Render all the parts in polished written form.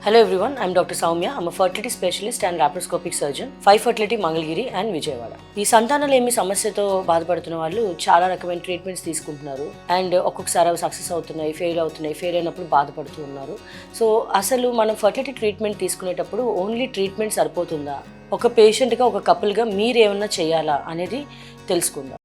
Hello everyone, I'm Dr. Soumya. I'm a fertility specialist and laparoscopic surgeon. 5 Fertility Mangalgiri and Vijayawada. ఈ సంతానలేమి సమస్యతో బాధపడుతున్న వాళ్ళు చాలా రకమైన ట్రీట్మెంట్స్ తీసుకుంటున్నారు అండ్ ఒక్కొక్కసారి అవి సక్సెస్ అవుతున్నాయి, ఫెయిల్ అయినప్పుడు బాధపడుతూ ఉన్నారు. సో అసలు మనం ఫర్టిలిటీ ట్రీట్మెంట్ తీసుకునేటప్పుడు ఓన్లీ ట్రీట్మెంట్ సరిపోతుందా, ఒక పేషెంట్గా ఒక కపుల్గా మీరు ఏమన్నా చేయాలా అనేది తెలుసుకుందాం.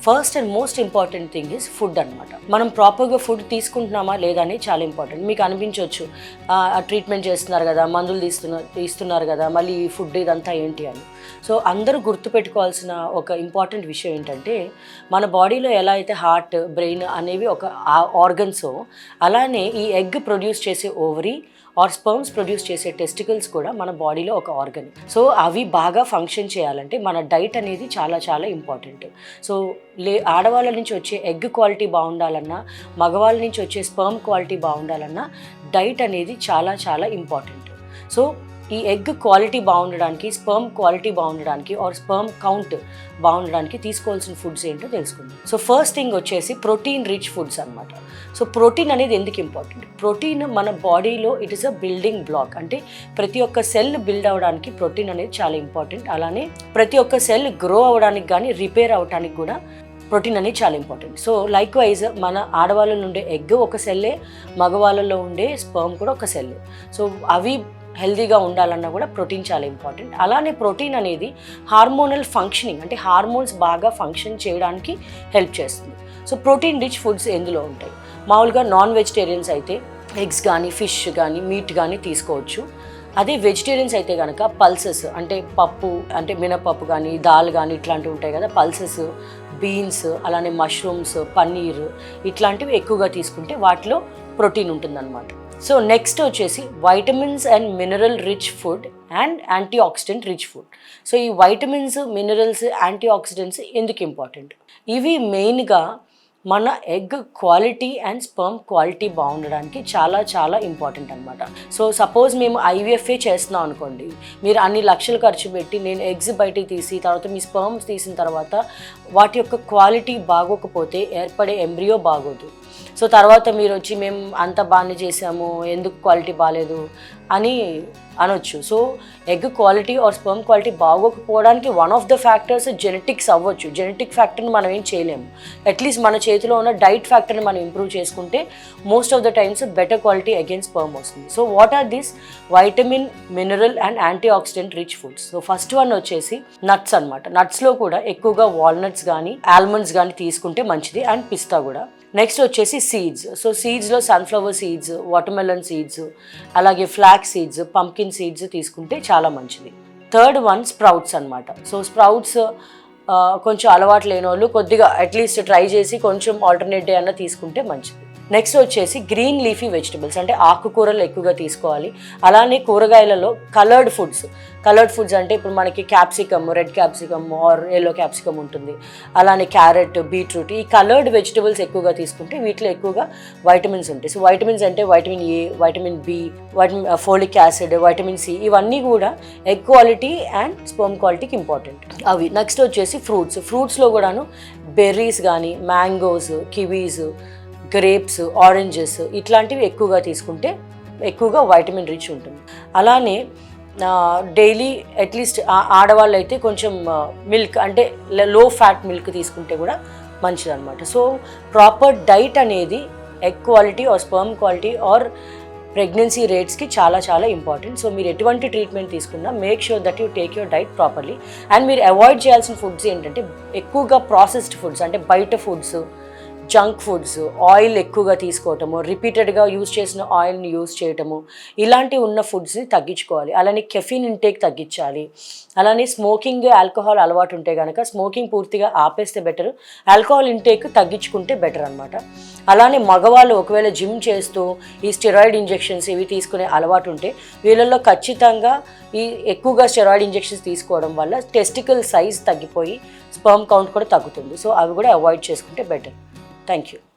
First and most important thing is food అనమాట. మనం ప్రాపర్గా ఫుడ్ తీసుకుంటున్నామా లేదా అనేది చాలా ఇంపార్టెంట్. మీకు అనిపించవచ్చు ట్రీట్మెంట్ చేస్తున్నారు కదా, మందులు తీస్తున్నారు కదా, మళ్ళీ ఈ ఫుడ్ ఇదంతా ఏంటి అని. సో అందరూ గుర్తుపెట్టుకోవాల్సిన ఒక ఇంపార్టెంట్ విషయం ఏంటంటే, మన బాడీలో ఎలా అయితే హార్ట్, బ్రెయిన్ అనేవి ఒక ఆర్గన్సో, అలానే ఈ ఎగ్ ప్రొడ్యూస్ చేసే ఓవరీ ఆర్ స్పర్మ్స్ ప్రొడ్యూస్ చేసే టెస్టికల్స్ కూడా మన బాడీలో ఒక ఆర్గన్. సో అవి బాగా ఫంక్షన్ చేయాలంటే మన డైట్ అనేది చాలా చాలా ఇంపార్టెంట్. సో ఆడవాళ్ళ నుంచి వచ్చే ఎగ్ క్వాలిటీ బాగుండాలన్నా, మగవాళ్ళ నుంచి వచ్చే స్పర్మ్ క్వాలిటీ బాగుండాలన్నా డైట్ అనేది చాలా చాలా ఇంపార్టెంట్. సో ఈ ఎగ్ క్వాలిటీ బాగుండడానికి, స్పర్మ్ క్వాలిటీ బాగుండడానికి ఆర్ స్పర్మ్ కౌంట్ బాగుండడానికి తీసుకోవాల్సిన ఫుడ్స్ ఏంటో తెలుసుకుందాం. సో ఫస్ట్ థింగ్ వచ్చేసి ప్రోటీన్ రిచ్ ఫుడ్స్ అనమాట. సో ప్రోటీన్ అనేది ఎందుకు ఇంపార్టెంట్? ప్రోటీన్ మన బాడీలో it is a building block. అంటే ప్రతి ఒక్క సెల్ బిల్డ్ అవ్వడానికి ప్రోటీన్ అనేది చాలా ఇంపార్టెంట్. అలానే ప్రతి ఒక్క సెల్ గ్రో అవ్వడానికి కానీ రిపేర్ అవ్వడానికి కూడా ప్రోటీన్ అనేది చాలా ఇంపార్టెంట్. సో లైక్ వైజ్ మన ఆడవాళ్ళలో ఉండే ఎగ్ ఒక సెల్లే, మగవాళ్ళలో ఉండే స్పర్మ్ కూడా ఒక సెల్లే. సో అవి హెల్తీగా ఉండాలన్నా కూడా ప్రోటీన్ చాలా ఇంపార్టెంట్. అలానే ప్రోటీన్ అనేది హార్మోనల్ ఫంక్షనింగ్, అంటే హార్మోన్స్ బాగా ఫంక్షన్ చేయడానికి హెల్ప్ చేస్తుంది. సో ప్రోటీన్ రిచ్ ఫుడ్స్ ఎందులో ఉంటాయి? మామూలుగా నాన్ వెజిటేరియన్స్ అయితే ఎగ్స్ కానీ, ఫిష్ కానీ, మీట్ కానీ తీసుకోవచ్చు. అదే వెజిటేరియన్స్ అయితే కనుక పల్సెస్, అంటే పప్పు, అంటే మినపప్పు కానీ, దాల్ కానీ ఇట్లాంటివి ఉంటాయి కదా, పల్సెస్, బీన్స్, అలానే మష్రూమ్స్, పన్నీర్ ఇట్లాంటివి ఎక్కువగా తీసుకుంటే వాటిలో ప్రోటీన్ ఉంటుందన్నమాట. సో నెక్స్ట్ వచ్చేసి vitamins and mineral rich food and antioxidant rich food. So ఈ వైటమిన్స్, మినరల్స్, యాంటీ ఆక్సిడెంట్స్ ఎందుకు ఇంపార్టెంట్? ఇవి మెయిన్గా మన egg quality and sperm quality బాగుండడానికి చాలా చాలా ఇంపార్టెంట్ అనమాట. సో సపోజ్ మేము ఐవీఎఫ్ఏ చేస్తున్నాం అనుకోండి, మీరు అన్ని లక్షలు ఖర్చు పెట్టి నేను ఎగ్స్ బయటికి తీసి తర్వాత మీ స్పర్మ్స్ తీసిన తర్వాత వాటి యొక్క క్వాలిటీ బాగోకపోతే ఏర్పడే ఎంబ్రియో బాగోదు. సో తర్వాత మీరు వచ్చి మేము అంత బాగానే చేసాము, ఎందుకు క్వాలిటీ బాగాలేదు అని అనొచ్చు. So egg quality or sperm quality బాగోకపోవడానికి one of the factors genetics అవ్వచ్చు. జెనెటిక్ ఫ్యాక్టర్ని మనం ఏం చేయలేము. అట్లీస్ట్ మన చేతిలో ఉన్న డైట్ ఫ్యాక్టర్ని మనం ఇంప్రూవ్ చేసుకుంటే most of the times better quality again sperm వస్తుంది. So what are these vitamin, mineral and antioxidant rich foods? So first one వచ్చేసి నట్స్ అనమాట. నట్స్లో కూడా ఎక్కువగా వాల్నట్స్ కానీ, ఆల్మండ్స్ కానీ తీసుకుంటే మంచిది, అండ్ పిస్తా కూడా. నెక్స్ట్ వచ్చేసి సీడ్స్. సో సీడ్స్లో సన్ఫ్లవర్ సీడ్స్, వాటర్మెలన్ సీడ్స్, అలాగే ఫ్లాక్స్ సీడ్స్, పంకిన్ సీడ్స్ తీసుకుంటే చాలా మంచిది. థర్డ్ వన్ స్ప్రౌట్స్ అనమాట. సో స్ప్రౌట్స్ కొంచెం అలవాటు లేని వాళ్ళు కొద్దిగా అట్లీస్ట్ ట్రై చేసి కొంచెం ఆల్టర్నేట్ డే అన్న తీసుకుంటే మంచిది. నెక్స్ట్ వచ్చేసి గ్రీన్ లీఫీ వెజిటబుల్స్, అంటే ఆకుకూరలు ఎక్కువగా తీసుకోవాలి. అలానే కూరగాయలలో కలర్డ్ ఫుడ్స్ అంటే ఇప్పుడు మనకి capsicum, red capsicum or yellow capsicum ఉంటుంది, అలానే క్యారెట్, బీట్రూట్, ఈ కలర్డ్ వెజిటబుల్స్ ఎక్కువగా తీసుకుంటే వీటిలో ఎక్కువగా వైటమిన్స్ ఉంటాయి. సో వైటమిన్స్ అంటే vitamin A, vitamin B, folic acid, vitamin C, ఇవన్నీ కూడా ఎగ్ క్వాలిటీ అండ్ స్పర్మ్ క్వాలిటీకి ఇంపార్టెంట్ అవి. నెక్స్ట్ వచ్చేసి ఫ్రూట్స్లో కూడాను బెర్రీస్ కానీ, మ్యాంగోస్, కివీస్, గ్రేప్స్, ఆరెంజెస్ ఇట్లాంటివి ఎక్కువగా తీసుకుంటే ఎక్కువగా వైటమిన్ రిచ్ ఉంటుంది. అలానే డైలీ అట్లీస్ట్ ఆడవాళ్ళు అయితే కొంచెం మిల్క్, అంటే లో ఫ్యాట్ మిల్క్ తీసుకుంటే కూడా మంచిది అనమాట. సో ప్రాపర్ డైట్ అనేది egg quality or sperm quality or pregnancy రేట్స్కి చాలా చాలా ఇంపార్టెంట్. సో మీరు ఎటువంటి ట్రీట్మెంట్ తీసుకున్నా make sure that you take your diet properly. And మీరు అవాయిడ్ చేయాల్సిన ఫుడ్స్ ఏంటంటే ఎక్కువగా ప్రాసెస్డ్ ఫుడ్స్, అంటే బయట ఫుడ్స్, జంక్ ఫుడ్స్, ఆయిల్ ఎక్కువగా తీసుకోవటము, రిపీటెడ్గా యూజ్ చేసిన ఆయిల్ని యూజ్ చేయటము, ఇలాంటివి ఉన్న ఫుడ్స్ని తగ్గించుకోవాలి. అలానే కెఫీన్ ఇంటేక్ తగ్గించాలి. అలానే స్మోకింగ్, ఆల్కహాల్ అలవాటు ఉంటే కనుక స్మోకింగ్ పూర్తిగా ఆపేస్తే బెటర్, ఆల్కహాల్ ఇంటేక్ తగ్గించుకుంటే బెటర్ అనమాట. అలానే మగవాళ్ళు ఒకవేళ జిమ్ చేస్తూ ఈ స్టెరాయిడ్ ఇంజెక్షన్స్ ఇవి తీసుకునే అలవాటు ఉంటే వీళ్ళల్లో ఖచ్చితంగా ఈ ఎక్కువగా స్టెరాయిడ్ ఇంజెక్షన్స్ తీసుకోవడం వల్ల టెస్టికల్ సైజ్ తగ్గిపోయి స్పర్మ్ కౌంట్ కూడా తగ్గుతుంది. సో అవి కూడా అవాయిడ్ చేసుకుంటే బెటర్. Thank you.